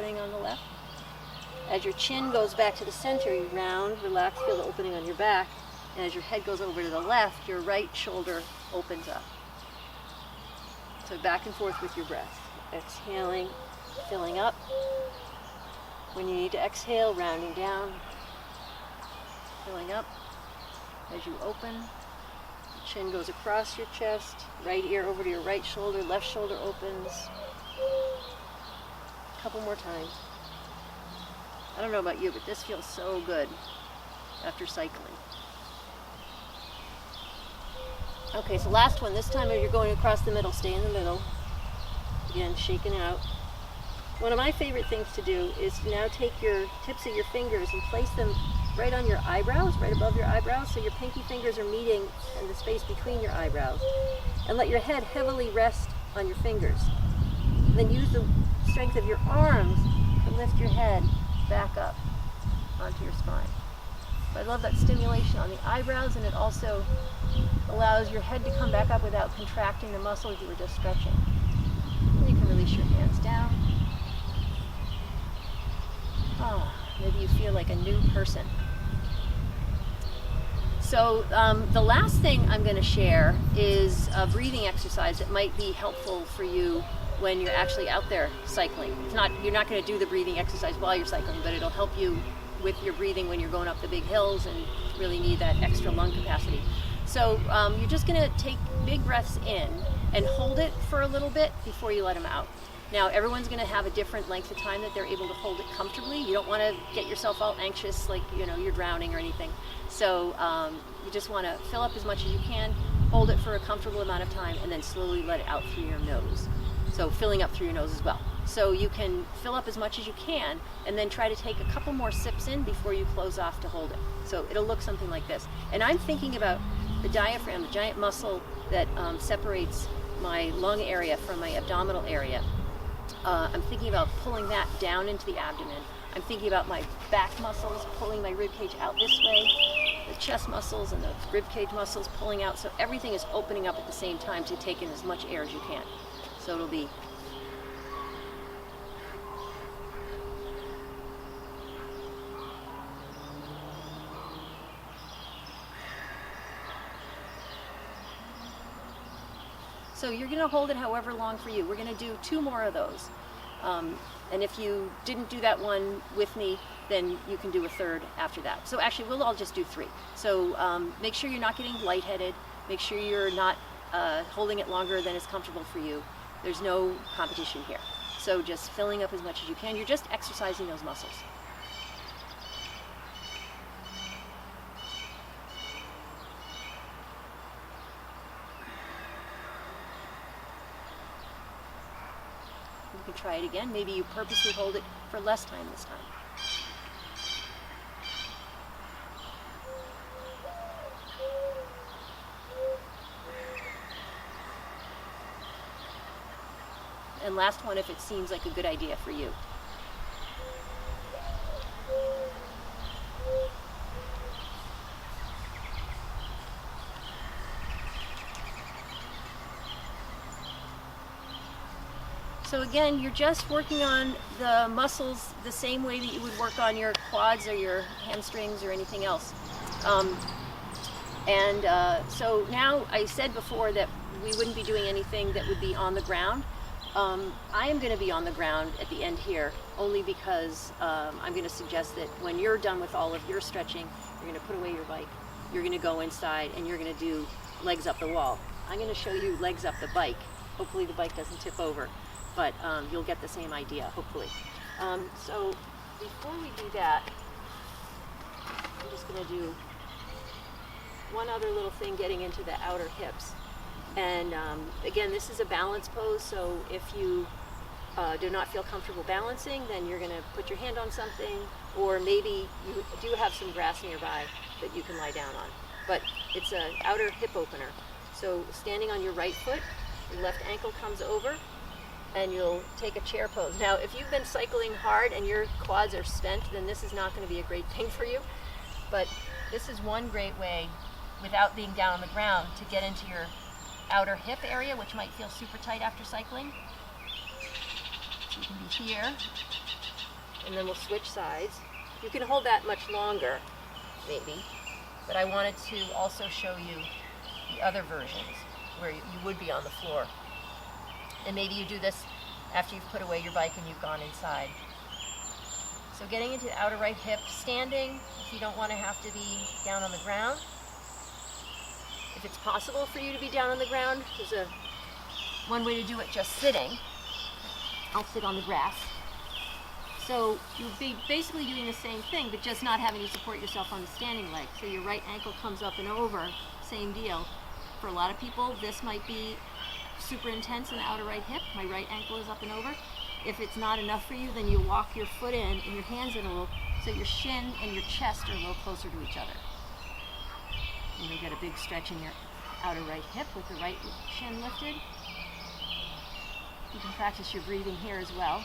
opening on the left. As your chin goes back to the center, you round, relax, feel the opening on your back. And as your head goes over to the left, your right shoulder opens up. So back and forth with your breath. Exhaling, filling up. When you need to exhale, rounding down, filling up. As you open, the chin goes across your chest, right ear over to your right shoulder, left shoulder opens. A couple more times. I don't know about you, but this feels so good after cycling. Okay, so last one. This time you're going across the middle. Stay in the middle. Again, shaking out. One of my favorite things to do is to now take your tips of your fingers and place them right on your eyebrows, right above your eyebrows, so your pinky fingers are meeting in the space between your eyebrows. And let your head heavily rest on your fingers. And then use the strength of your arms to lift your head back up onto your spine. So I love that stimulation on the eyebrows, and it also allows your head to come back up without contracting the muscles you were just stretching. And you can release your hands down. Oh, maybe you feel like a new person. So the last thing I'm going to share is a breathing exercise that might be helpful for you when you're actually out there cycling. You're not going to do the breathing exercise while you're cycling, but it'll help you with your breathing when you're going up the big hills and really need that extra lung capacity. So you're just going to take big breaths in and hold it for a little bit before you let them out. Now, everyone's going to have a different length of time that they're able to hold it comfortably. You don't want to get yourself all anxious like you're drowning or anything. So you just want to fill up as much as you can, hold it for a comfortable amount of time, and then slowly let it out through your nose. So filling up through your nose as well. So you can fill up as much as you can and then try to take a couple more sips in before you close off to hold it. So it'll look something like this. And I'm thinking about the diaphragm, the giant muscle that separates my lung area from my abdominal area. I'm thinking about pulling that down into the abdomen. I'm thinking about my back muscles pulling my rib cage out this way, the chest muscles and the rib cage muscles pulling out, so everything is opening up at the same time to take in as much air as you can. So it'll be so you're going to hold it however long for you. We're going to do 2 more of those. And if you didn't do that one with me, then you can do a third after that. So actually, we'll all just do 3. So make sure you're not getting lightheaded. Make sure you're not holding it longer than is comfortable for you. There's no competition here. So just filling up as much as you can. You're just exercising those muscles. You can try it again. Maybe you purposely hold it for less time this time. And last one if it seems like a good idea for you. So again, you're just working on the muscles the same way that you would work on your quads or your hamstrings or anything else. So now I said before that we wouldn't be doing anything that would be on the ground. I am going to be on the ground at the end here only because I'm going to suggest that when you're done with all of your stretching, you're going to put away your bike, you're going to go inside and you're going to do legs up the wall. I'm going to show you legs up the bike. Hopefully the bike doesn't tip over, but you'll get the same idea, hopefully. So before we do that, I'm just going to do one other little thing getting into the outer hips. And again, this is a balance pose, so if you do not feel comfortable balancing, then you're going to put your hand on something, or maybe you do have some grass nearby that you can lie down on. But it's an outer hip opener. So standing on your right foot, your left ankle comes over, and you'll take a chair pose. Now, if you've been cycling hard and your quads are spent, then this is not going to be a great thing for you. But this is one great way, without being down on the ground, to get into your outer hip area, which might feel super tight after cycling. So you can be here, and then we'll switch sides. You can hold that much longer, maybe, but I wanted to also show you the other versions where you would be on the floor. And maybe you do this after you've put away your bike and you've gone inside. So getting into the outer right hip, standing, if you don't want to have to be down on the ground. If it's possible for you to be down on the ground, there's one way to do it, just sitting. I'll sit on the grass. So you'll be basically doing the same thing, but just not having to support yourself on the standing leg. So your right ankle comes up and over, same deal. For a lot of people, this might be super intense in the outer right hip. My right ankle is up and over. If it's not enough for you, then you walk your foot in and your hands in a little, so your shin and your chest are a little closer to each other. And you get a big stretch in your outer right hip with the right shin lifted. You can practice your breathing here as well.